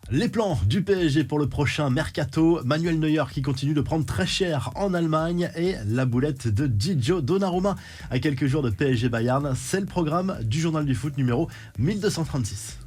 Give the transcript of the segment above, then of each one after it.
Les plans du PSG pour le prochain mercato, Manuel Neuer qui continue de prendre très cher en Allemagne et la boulette de Gigio Donnarumma à quelques jours de PSG Bayern, c'est le programme du journal du foot numéro 1236.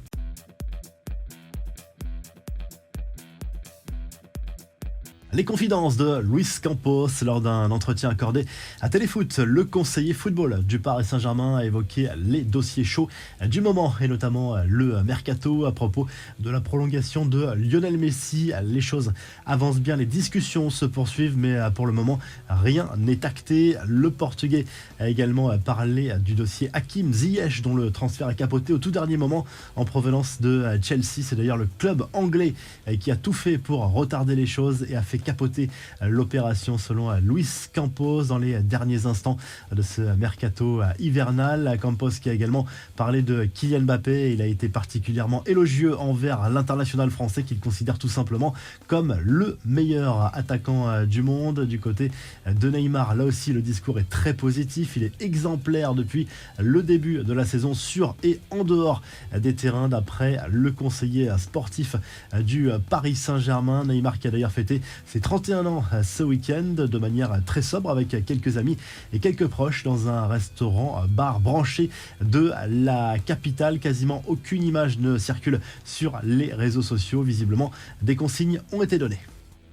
Les confidences de Luis Campos lors d'un entretien accordé à Téléfoot. Le conseiller football du Paris Saint-Germain a évoqué les dossiers chauds du moment et notamment le mercato à propos de la prolongation de Lionel Messi. Les choses avancent bien, les discussions se poursuivent, mais pour le moment, rien n'est acté. Le Portugais a également parlé du dossier Hakim Ziyech dont le transfert a capoté au tout dernier moment en provenance de Chelsea. C'est d'ailleurs le club anglais qui a tout fait pour retarder les choses et a fait capoter l'opération selon Luis Campos dans les derniers instants de ce mercato hivernal. Campos qui a également parlé de Kylian Mbappé. Il a été particulièrement élogieux envers l'international français qu'il considère tout simplement comme le meilleur attaquant du monde. Du côté de Neymar, là aussi le discours est très positif. Il est exemplaire depuis le début de la saison sur et en dehors des terrains d'après le conseiller sportif du Paris Saint-Germain. Neymar qui a d'ailleurs fêté ses 31 ans ce week-end de manière très sobre avec quelques amis et quelques proches dans un restaurant-bar branché de la capitale. Quasiment aucune image ne circule sur les réseaux sociaux. Visiblement, des consignes ont été données.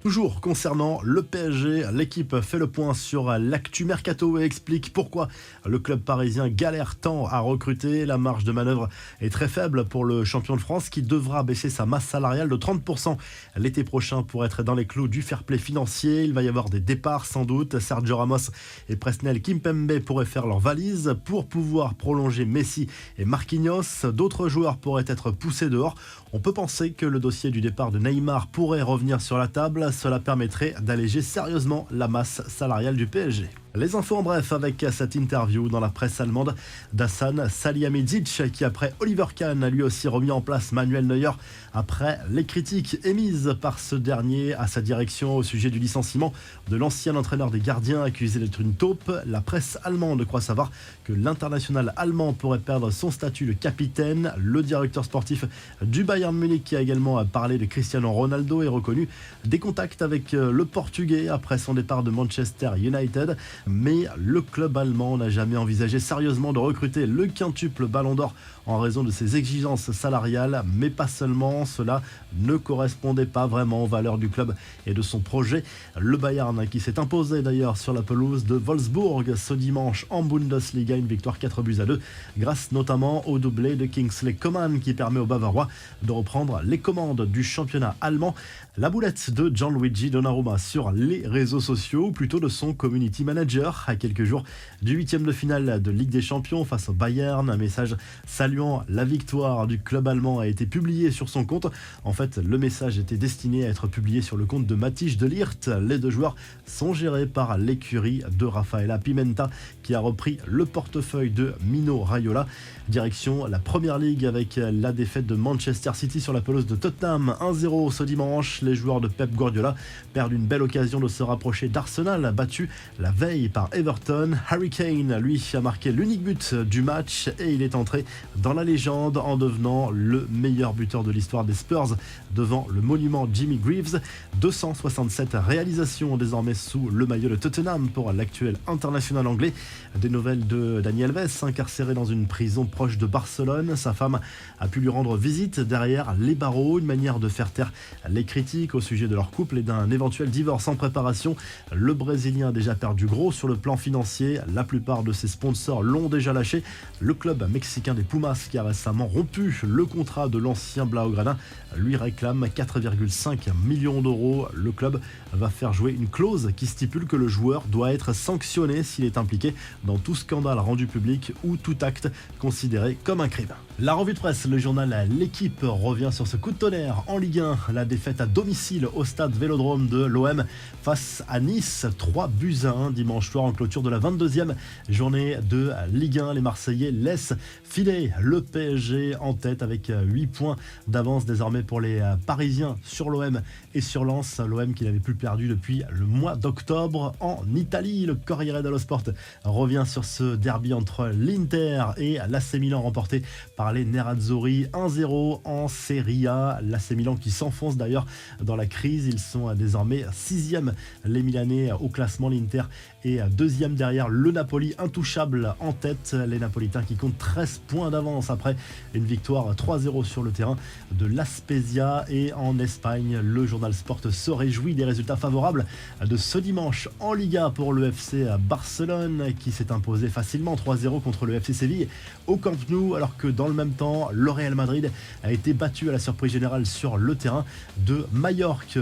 Toujours concernant le PSG, l'équipe fait le point sur l'actu mercato et explique pourquoi le club parisien galère tant à recruter. La marge de manœuvre est très faible pour le champion de France qui devra baisser sa masse salariale de 30% l'été prochain pour être dans les clous du fair play financier. Il va y avoir des départs sans doute. Sergio Ramos et Presnel Kimpembe pourraient faire leurs valises pour pouvoir prolonger Messi et Marquinhos. D'autres joueurs pourraient être poussés dehors. On peut penser que le dossier du départ de Neymar pourrait revenir sur la table. Cela permettrait d'alléger sérieusement la masse salariale du PSG. Les infos en bref avec cette interview dans la presse allemande d'Hassan Salihamidzic qui après Oliver Kahn a lui aussi remis en place Manuel Neuer après les critiques émises par ce dernier à sa direction au sujet du licenciement de l'ancien entraîneur des gardiens accusé d'être une taupe. La presse allemande croit savoir que l'international allemand pourrait perdre son statut de capitaine. Le directeur sportif du Bayern Munich qui a également parlé de Cristiano Ronaldo et reconnu des contacts avec le Portugais après son départ de Manchester United. Mais le club allemand n'a jamais envisagé sérieusement de recruter le quintuple Ballon d'Or en raison de ses exigences salariales, mais pas seulement. Cela ne correspondait pas vraiment aux valeurs du club et de son projet. Le Bayern qui s'est imposé d'ailleurs sur la pelouse de Wolfsburg ce dimanche en Bundesliga, une victoire 4-2 grâce notamment au doublé de Kingsley Coman qui permet aux Bavarois de reprendre les commandes du championnat allemand. La boulette de Gianluigi Donnarumma sur les réseaux sociaux, ou plutôt de son community manager, à quelques jours du 8e de finale de Ligue des Champions face au Bayern. Un message saluant la victoire du club allemand a été publié sur son compte. En fait, le message était destiné à être publié sur le compte de Matthijs de Ligt. Les deux joueurs sont gérés par l'écurie de Rafaela Pimenta qui a repris le portefeuille de Mino Raiola. Direction la Première Ligue avec la défaite de Manchester City sur la pelouse de Tottenham 1-0 ce dimanche. Les joueurs de Pep Guardiola perdent une belle occasion de se rapprocher d'Arsenal, battu la veille par Everton. Harry Kane, lui, a marqué l'unique but du match et il est entré dans la légende en devenant le meilleur buteur de l'histoire des Spurs devant le monument Jimmy Greaves. 267 réalisations désormais sous le maillot de Tottenham pour l'actuel international anglais. Des nouvelles de Dani Alves, incarcéré dans une prison proche de Barcelone. Sa femme a pu lui rendre visite derrière les barreaux, une manière de faire taire les critiques au sujet de leur couple et d'un éventuel divorce en préparation. Le Brésilien a déjà perdu gros sur le plan financier. La plupart de ses sponsors l'ont déjà lâché. Le club mexicain des Pumas qui a récemment rompu le contrat de l'ancien Blaugrana lui réclame 4,5 millions d'euros. Le club va faire jouer une clause qui stipule que le joueur doit être sanctionné s'il est impliqué dans tout scandale rendu public ou tout acte considéré comme un crime. La revue de presse, le journal L'Équipe revient sur ce coup de tonnerre en Ligue 1. La défaite à domicile au stade Vélodrome de l'OM face à Nice, 3-1 dimanche soir en clôture de la 22e journée de Ligue 1. Les Marseillais laissent filer le PSG en tête avec 8 points d'avance désormais pour les Parisiens sur l'OM et sur Lens. L'OM qui n'avait plus perdu depuis le mois d'octobre en Italie. Le Corriere dello Sport revient sur ce derby entre l'Inter et l'AC Milan remporté par les Nerazzurri 1-0 en Serie A. L'AC Milan qui s'enfonce d'ailleurs dans la crise. Ils sont désormais 6e, les Milanais au classement. L'Inter est 2e derrière le Napoli, intouchable en tête. Les Napolitains qui comptent 13 points d'avance après une victoire 3-0 sur le terrain de l'Aspezia. Et en Espagne, le journal Sport se réjouit des résultats favorables de ce dimanche en Liga pour le FC Barcelone qui s'est imposé facilement 3-0 contre le FC Séville au Camp Nou, alors que dans le même temps, le Real Madrid a été battu à la surprise générale sur le terrain de Majorque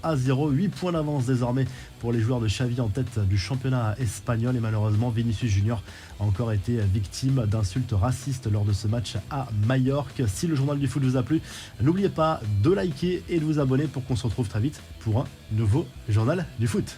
1-0. 8 points d'avance désormais pour les joueurs de Xavi en tête du championnat espagnol. Et malheureusement, Vinicius Junior a encore été victime d'insultes racistes lors de ce match à Majorque. Si le journal du foot vous a plu, n'oubliez pas de liker et de vous abonner pour qu'on se retrouve très vite pour un nouveau journal du foot.